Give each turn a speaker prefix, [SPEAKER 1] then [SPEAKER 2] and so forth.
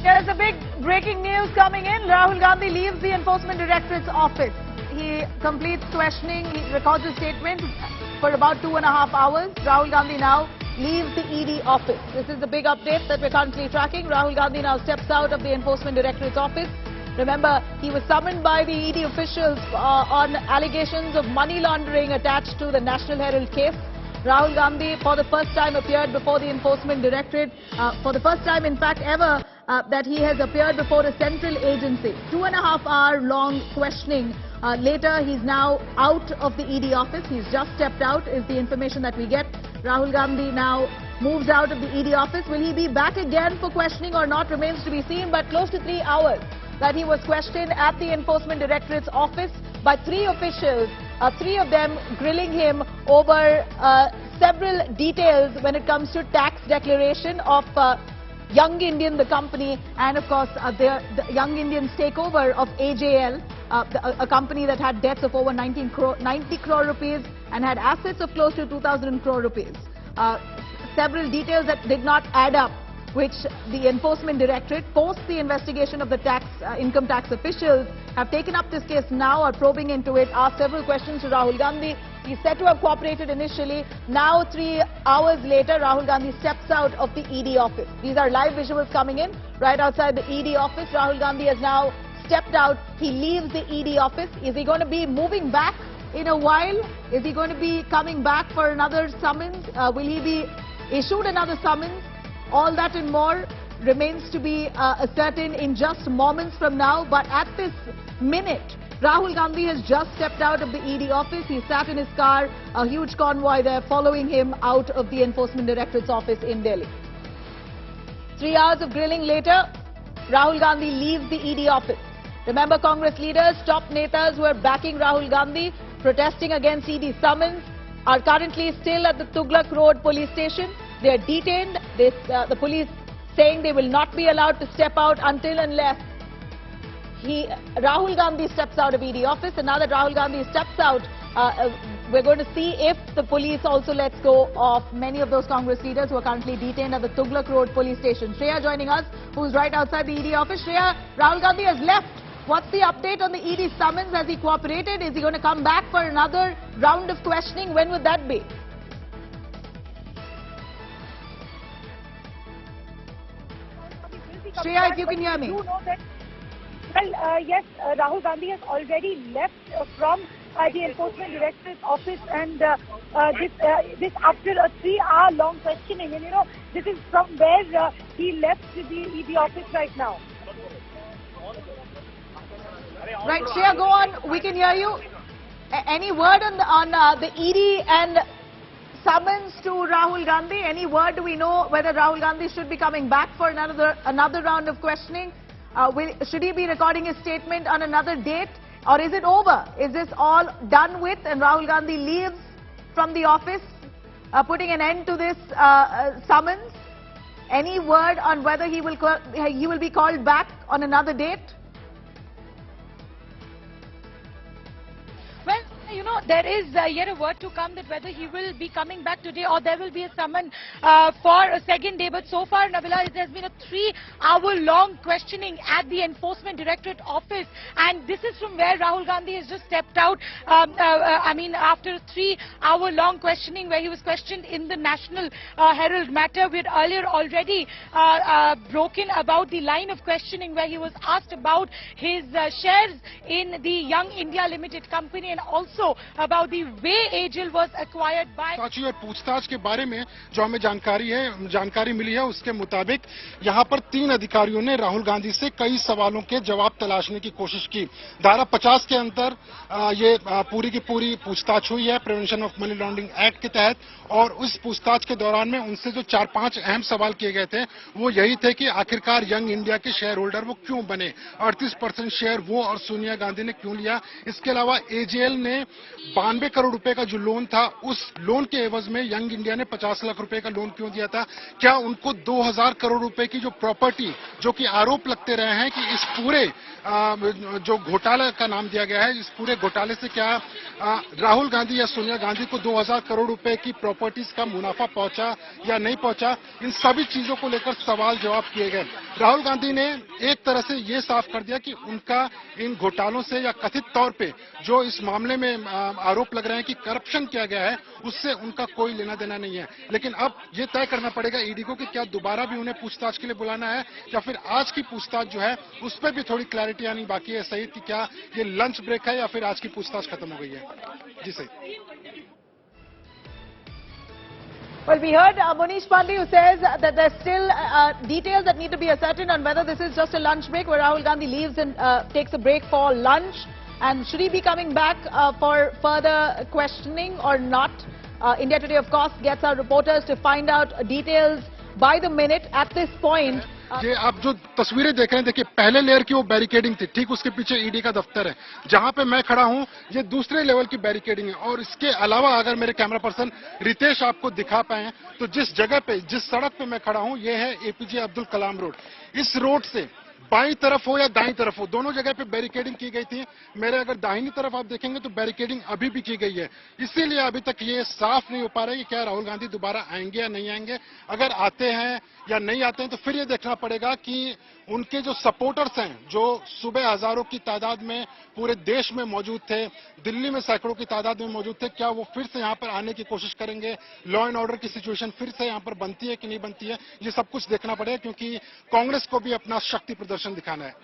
[SPEAKER 1] There's a big breaking news coming in. Rahul Gandhi leaves the Enforcement Directorate's office. He completes questioning. He records a statement for about 2.5 hours. Rahul Gandhi now leaves the ED office. This is the big update that we're currently tracking. Rahul Gandhi now steps out of the Enforcement Directorate's office. Remember, he was summoned by the ED officials on allegations of money laundering attached to the National Herald case. Rahul Gandhi, for the first time, appeared before the Enforcement Directorate. For the first time, in fact, ever, that he has appeared before a central agency. 2.5-hour long questioning. Later, he's now out of the ED office. He's just stepped out, is the information that we get. Rahul Gandhi now moves out of the ED office. Will he be back again for questioning or not remains to be seen. But close to 3 hours that he was questioned at the Enforcement Directorate's office by 3 officials, 3 of them grilling him over several details when it comes to tax declaration of Young Indian, the company, and of course the Young Indian's takeover of AJL, a company that had debts of over 90 crore rupees and had assets of close to 2,000 crore rupees. Several details that did not add up, which the Enforcement Directorate, post the investigation of the income tax officials, have taken up this case now, are probing into it, asked several questions to Rahul Gandhi. He's said to have cooperated initially. Now, 3 hours later, Rahul Gandhi steps out of the ED office. These are live visuals coming in right outside the ED office. Rahul Gandhi has now stepped out. He leaves the ED office. Is he going to be moving back in a while? Is he going to be coming back for another summons? Will he be issued another summons? All that and more remains to be ascertained in just moments from now. But at this minute, Rahul Gandhi has just stepped out of the ED office. He sat in his car, a huge convoy there following him out of the Enforcement Directorate's office in Delhi. 3 hours of grilling later, Rahul Gandhi leaves the ED office. Remember, Congress leaders, top netas who are backing Rahul Gandhi, protesting against ED summons, are currently still at the Tughlaq Road police station. They are detained. The police saying they will not be allowed to step out until unless Rahul Gandhi steps out of ED office. And now that Rahul Gandhi steps out, we're going to see if the police also lets go of many of those Congress leaders who are currently detained at the Tughlaq Road police station. Shreya joining us, who's right outside the ED office. Shreya, Rahul Gandhi has left. What's the update on the ED summons? Has he cooperated? Is he going to come back for another round of questioning? When would that be? Shreya, if you can hear me.
[SPEAKER 2] You know that, well, yes, Rahul Gandhi has already left from the Enforcement Directorate's office, and this after a 3-hour long questioning. And you know, this is from where he left the ED office right now.
[SPEAKER 1] Right, Shreya, go on. We can hear you. Any word on the ED and summons to Rahul Gandhi? Any word? Do we know whether Rahul Gandhi should be coming back for another round of questioning? Should he be recording his statement on another date? Or is it over? Is this all done with and Rahul Gandhi leaves from the office, putting an end to this summons? Any word on whether he will be called back on another date?
[SPEAKER 2] Well, you know, there is yet a word to come that whether he will be coming back today or there will be a summon for a second day. But so far, Nabila, there has been a 3-hour long questioning at the Enforcement Directorate office, and this is from where Rahul Gandhi has just stepped out. I mean, after a 3-hour long questioning where he was questioned in the National Herald matter. We had earlier already broken about the line of questioning where he was asked about his shares in the Young India Limited company and also about the way AJL was acquired by.
[SPEAKER 3] और पूछताछ के बारे में जो हमें जानकारी मिली है उसके मुताबिक यहाँ पर 3 अधिकारियों ने राहुल गांधी से कई सवालों के जवाब तलाशने की कोशिश की। धारा 50 के अंदर ये पूरी की पूरी पूछताछ हुई है prevention of money laundering act के तहत, और उस पूछताछ के दौरान में उनसे जो 4-5 अहम सवाल किए गए थे वो यही थे कि आखिरकार यंग इंडिया के शेयर होल्डर वो क्यों बने, 38% शेयर वो और सोनिया गांधी ने क्यों लिया। इसके अलावा AJL ने 92 करोड़ रुपए का जो लोन था, उस लोन के एवज में यंग इंडिया ने 50 लाख रुपए का लोन क्यों दिया था? क्या उनको 2000 करोड़ रुपए की जो प्रॉपर्टी, जो कि आरोप लगते रहे हैं कि इस पूरे जो घोटाला का नाम दिया गया है, इस पूरे घोटाले से क्या राहुल गांधी या सोनिया गांधी को 2000 करोड़ रुपए की प्रॉपर्टीज का मुनाफा पहुंचा या नहीं पहुंचा? इन सभी चीजों को लेकर सवाल जवाब किए गए। राहुल गांधी ने एक तरह से ये साफ कर दिया कि उनका इन घोटालों से या कथित तौर पे जो इस मामले में आरोप लग रहे हैं कि करप्शन किया गया है, उससे उनका कोई लेना देना नहीं है। लेकिन अब ये तय करना पड़ेगा ईडी को कि क्या दोबारा भी उन्हें पूछताछ के लिए बुलाना है या फिर आज की पूछताछ जो है उस पर भी थोड़ी क्लैरिटी आनी बाकी है। सही कि क्या ये लंच ब्रेक है या फिर आज की पूछताछ खत्म हो गई है? जी सही।
[SPEAKER 1] Well, we heard Monish Pandey, who says that there's still details that need to be ascertained on whether this is just a lunch break where Rahul Gandhi leaves and takes a break for lunch, and should he be coming back for further questioning or not. India Today, of course, gets our reporters to find out details by the minute. At this point,
[SPEAKER 3] ये आप जो तस्वीरें देख रहे हैं, देखिए पहले layer की वो बैरिकेडिंग थी, ठीक उसके पीछे ईडी का दफ्तर है। जहां पे मैं खड़ा हूं ये दूसरे लेवल की बैरिकेडिंग है। और इसके अलावा अगर मेरे कैमरा पर्सन रितेश आपको दिखा पाए तो जिस जगह पे, जिस सड़क पे मैं खड़ा हूं, ये है एपीजे अब्दुल कलाम रोड। इस रोड से बाईं तरफ हो या दाईं तरफ हो, दोनों जगह पे बैरिकेडिंग की गई थी। मेरे अगर दाहिनी तरफ आप देखेंगे तो बैरिकेडिंग अभी भी की गई है। इसीलिए अभी तक ये साफ नहीं हो पा रहा है कि क्या राहुल गांधी दोबारा आएंगे या नहीं आएंगे। अगर आते हैं या नहीं आते हैं तो फिर ये देखना पड़ेगा कि उनके जो सपोर्टर्स हैं, जो सुबह हजारों की तादाद में पूरे देश में मौजूद थे, दिल्ली में सैकड़ों की तादाद में मौजूद थे, क्या वो फिर से यहाँ पर आने की कोशिश करेंगे? लॉ एंड ऑर्डर की सिचुएशन फिर से यहाँ पर बनती है कि नहीं बनती है, ये सब कुछ देखना पड़ेगा, क्योंकि कांग्रेस को भी अपना शक्ति प्रदर्शन दिखाना है।